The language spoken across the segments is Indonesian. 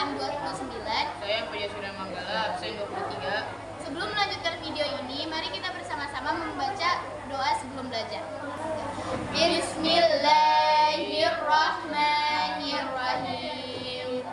absen 29. Saya Puja Surya Manggala, absen 23. Sebelum melanjutkan video ini, mari kita bersama-sama membaca doa sebelum belajar. Bismillahirrahmanirrahim.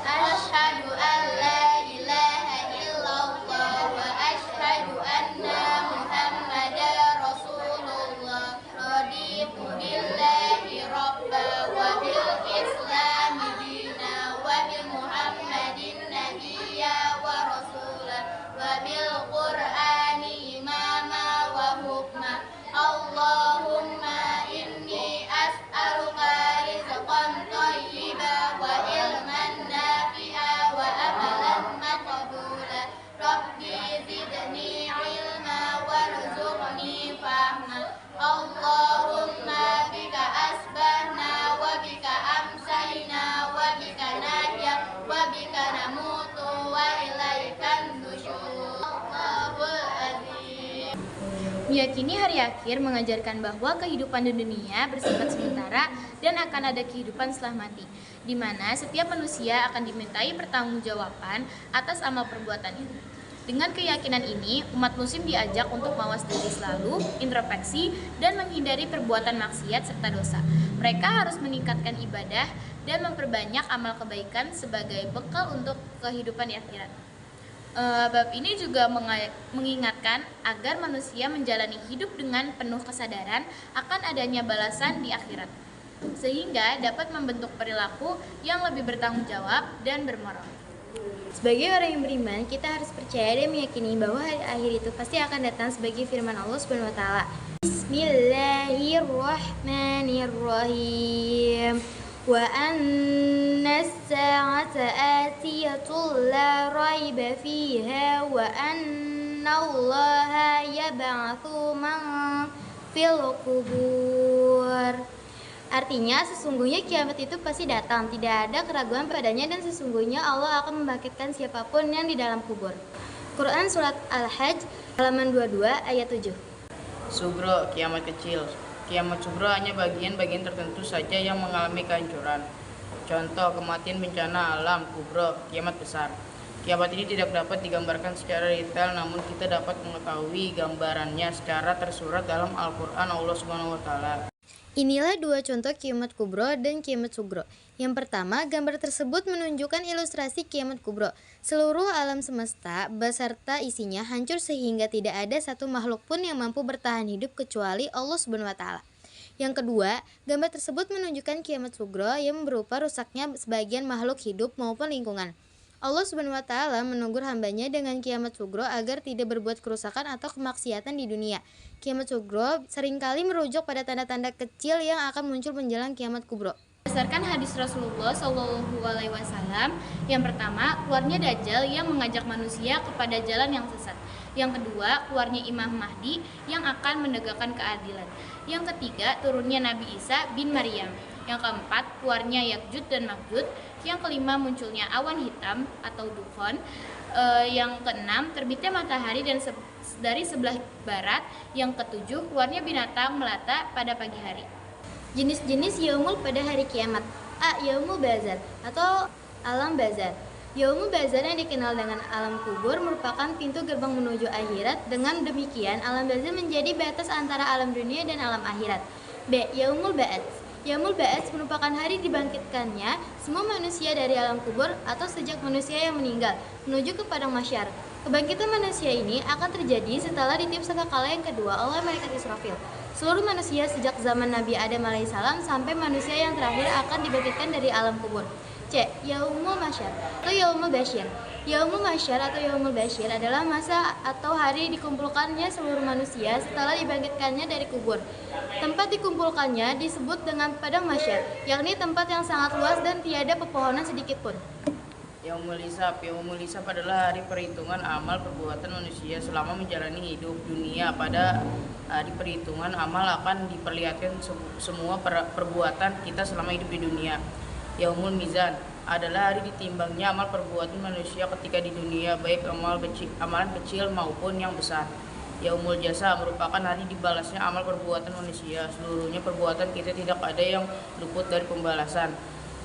Asyhadu an la ilaha illallah wa asyhadu anna Muhammadar Rasulullah. Raditu billahi rabba wa bil islami dina wa bi Muhammadin nabiyya wa rasulah wa bil qur'ani imama wa hukma. Allahumma inni as'aluka rizqan thayyiban wa ilman nafi'a wa amalan maqbula. Rabbi zidni ilma warzuqni fahma. Allahumma bika asbahna wa bika amsayna wa bika nahya wa bika namutu wa ilaikan nusyur. Allahul azim. Meyakini hari akhir mengajarkan bahwa kehidupan di dunia bersifat sementara dan akan ada kehidupan setelah mati, di mana setiap manusia akan dimintai pertanggungjawaban atas amal perbuatannya. Dengan keyakinan ini, umat muslim diajak untuk mawas diri selalu, introspeksi, dan menghindari perbuatan maksiat serta dosa. Mereka harus meningkatkan ibadah dan memperbanyak amal kebaikan sebagai bekal untuk kehidupan di akhirat. Bab ini juga mengingatkan agar manusia menjalani hidup dengan penuh kesadaran akan adanya balasan di akhirat, sehingga dapat membentuk perilaku yang lebih bertanggung jawab dan bermoral. Sebagai orang yang beriman, kita harus percaya dan meyakini bahwa hari akhir itu pasti akan datang sebagai firman Allah Subhanahu wa taala. Bismillahirrahmanirrahim. Wa anna as-sa'ata atiyatun la raiba fiha wa anna Allaha yab'atsu man fil qubur. Artinya, sesungguhnya kiamat itu pasti datang, tidak ada keraguan padanya, dan sesungguhnya Allah akan membangkitkan siapapun yang di dalam kubur. Quran Surat Al-Hajj, halaman 22, ayat 7. Sugro, kiamat kecil. Kiamat sugro hanya bagian-bagian tertentu saja yang mengalami kehancuran. Contoh, kematian, bencana alam. Kubro, kiamat besar. Kiamat ini tidak dapat digambarkan secara detail, namun kita dapat mengetahui gambarannya secara tersurat dalam Al-Quran Allah Subhanahu wa taala. Inilah dua contoh kiamat kubro dan kiamat sugro. Yang pertama, gambar tersebut menunjukkan ilustrasi kiamat kubro. Seluruh alam semesta beserta isinya hancur sehingga tidak ada satu makhluk pun yang mampu bertahan hidup kecuali Allah Subhanahu wa taala. Yang kedua, gambar tersebut menunjukkan kiamat sugro yang berupa rusaknya sebagian makhluk hidup maupun lingkungan. Allah Subhanahu wa taala menegur hambanya dengan kiamat sugro agar tidak berbuat kerusakan atau kemaksiatan di dunia. Kiamat sugro seringkali merujuk pada tanda-tanda kecil yang akan muncul menjelang kiamat kubro. Berdasarkan hadis Rasulullah SAW, yang pertama, keluarnya Dajjal yang mengajak manusia kepada jalan yang sesat. Yang kedua, keluarnya Imam Mahdi yang akan menegakkan keadilan. Yang ketiga, turunnya Nabi Isa bin Maryam. Yang keempat, keluarnya Yakjud dan Makjud. Yang kelima, munculnya awan hitam atau dukhon. Yang keenam, terbitnya matahari dari sebelah barat. Yang ketujuh, keluarnya binatang melata pada pagi hari. Jenis-jenis yaumul pada hari kiamat. A. Yaumul bazar atau alam bazar. Yaumul bazar yang dikenal dengan alam kubur merupakan pintu gerbang menuju akhirat. Dengan demikian, alam bazar menjadi batas antara alam dunia dan alam akhirat. B. Yaumul ba'ats. Yaumul ba'ats merupakan hari dibangkitkannya semua manusia dari alam kubur atau sejak manusia yang meninggal menuju ke padang mahsyar. Kebangkitan manusia ini akan terjadi setelah ditiup sangkakala yang kedua oleh malaikat Israfil. Seluruh manusia sejak zaman Nabi Adam alaihissalam sampai manusia yang terakhir akan dibangkitkan dari alam kubur. C. Yaumul Mahsyar atau Yaumul Basyir. Yaumul Mahsyar atau Yaumul Basyir adalah masa atau hari dikumpulkannya seluruh manusia setelah dibangkitkannya dari kubur. Tempat dikumpulkannya disebut dengan padang mahsyar, yakni tempat yang sangat luas dan tiada pepohonan sedikit pun. Yaumul Hisab. Yaumul Hisab adalah hari perhitungan amal perbuatan manusia selama menjalani hidup dunia. Pada hari perhitungan amal akan diperlihatkan semua perbuatan kita selama hidup di dunia. Yaumul Mizan adalah hari ditimbangnya amal perbuatan manusia ketika di dunia, baik amalan kecil maupun yang besar. Yaumul Jasa merupakan hari dibalasnya amal perbuatan manusia. Seluruhnya perbuatan kita tidak ada yang luput dari pembalasan.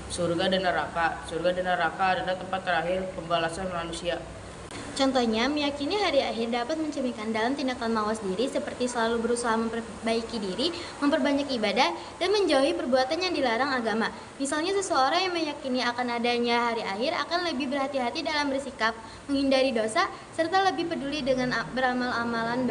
surga dan neraka. Surga dan neraka adalah tempat terakhir pembalasan manusia. Contohnya, meyakini hari akhir dapat mencerminkan dalam tindakan mawas diri seperti selalu berusaha memperbaiki diri, memperbanyak ibadah, dan menjauhi perbuatan yang dilarang agama. Misalnya, seseorang yang meyakini akan adanya hari akhir akan lebih berhati-hati dalam bersikap, menghindari dosa, serta lebih peduli dengan beramal-amalan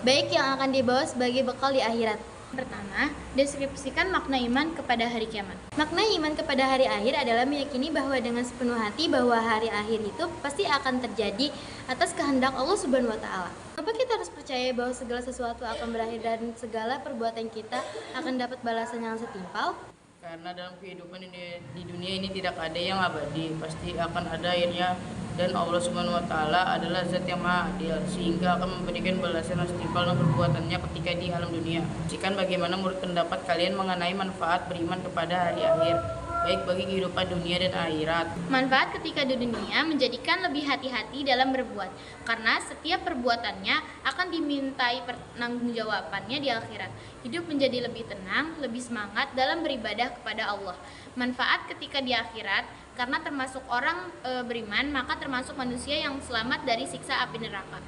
baik yang akan dibawa sebagai bekal di akhirat. Pertama, deskripsikan makna iman kepada hari kiamat. Makna iman kepada hari akhir adalah meyakini bahwa dengan sepenuh hati bahwa hari akhir itu pasti akan terjadi atas kehendak Allah Subhanahu wa taala. Kenapa kita harus percaya bahwa segala sesuatu akan berakhir dan segala perbuatan kita akan dapat balasan yang setimpal? Karena dalam kehidupan di dunia ini tidak ada yang abadi, pasti akan ada akhirnya, dan Allah Subhanahu wa taala adalah zat yang maha adil sehingga akan memberikan balasan yang setimpal dengan perbuatannya ketika di alam dunia. Cikan bagaimana menurut pendapat kalian mengenai manfaat beriman kepada hari akhir, baik bagi kehidupan dunia dan akhirat? Manfaat ketika di dunia menjadikan lebih hati-hati dalam berbuat, karena setiap perbuatannya akan dimintai pertanggungjawabannya di akhirat. Hidup menjadi lebih tenang, lebih semangat dalam beribadah kepada Allah. Manfaat ketika di akhirat, karena termasuk orang beriman, maka termasuk manusia yang selamat dari siksa api neraka.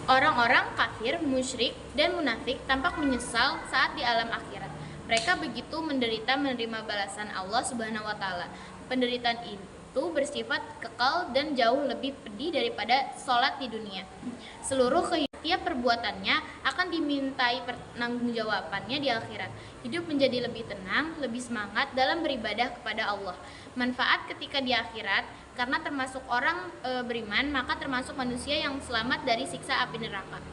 Orang-orang kafir, musyrik, dan munafik tampak menyesal saat di alam akhirat. Mereka begitu menderita menerima balasan Allah Subhanahu wa taala. Penderitaan itu bersifat kekal dan jauh lebih pedih daripada sholat di dunia. Seluruh setiap perbuatannya akan dimintai pertanggungjawabannya di akhirat. Hidup menjadi lebih tenang, lebih semangat dalam beribadah kepada Allah. Manfaat ketika di akhirat, karena termasuk orang beriman, maka termasuk manusia yang selamat dari siksa api neraka.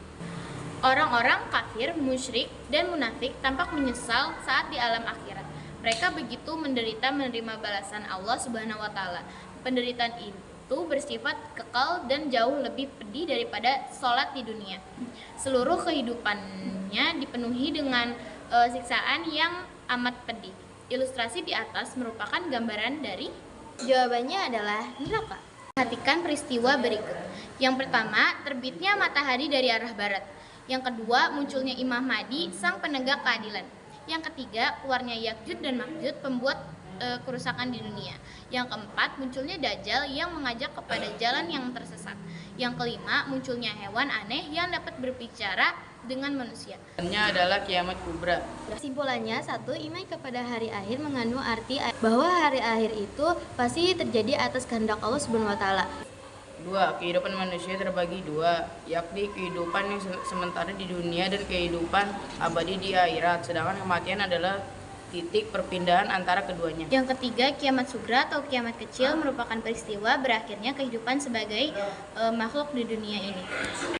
Orang-orang kafir, musyrik, dan munafik tampak menyesal saat di alam akhirat. Mereka begitu menderita menerima balasan Allah Subhanahu wa taala. Penderitaan itu bersifat kekal dan jauh lebih pedih daripada sholat di dunia. Seluruh kehidupannya dipenuhi dengan siksaan yang amat pedih. Ilustrasi di atas merupakan gambaran dari Jawabannya adalah neraka. perhatikan peristiwa berikut. Yang pertama, terbitnya matahari dari arah barat. Yang kedua, munculnya Imam Mahdi, sang penegak keadilan. Yang ketiga, keluarnya Ya'juj dan Ma'juj, pembuat kerusakan di dunia. Yang keempat, munculnya Dajjal yang mengajak kepada jalan yang tersesat. Yang kelima, munculnya hewan aneh yang dapat berbicara dengan manusia. Ini adalah kiamat kubra. Kesimpulannya, satu, iman kepada hari akhir mengandung arti bahwa hari akhir itu pasti terjadi atas kehendak Allah Subhanahu wa taala. 2. Kehidupan manusia terbagi dua, yakni kehidupan yang sementara di dunia dan kehidupan abadi di akhirat, sedangkan kematian adalah titik perpindahan antara keduanya. Yang ketiga, kiamat sugra atau kiamat kecil merupakan peristiwa berakhirnya kehidupan sebagai makhluk di dunia ini.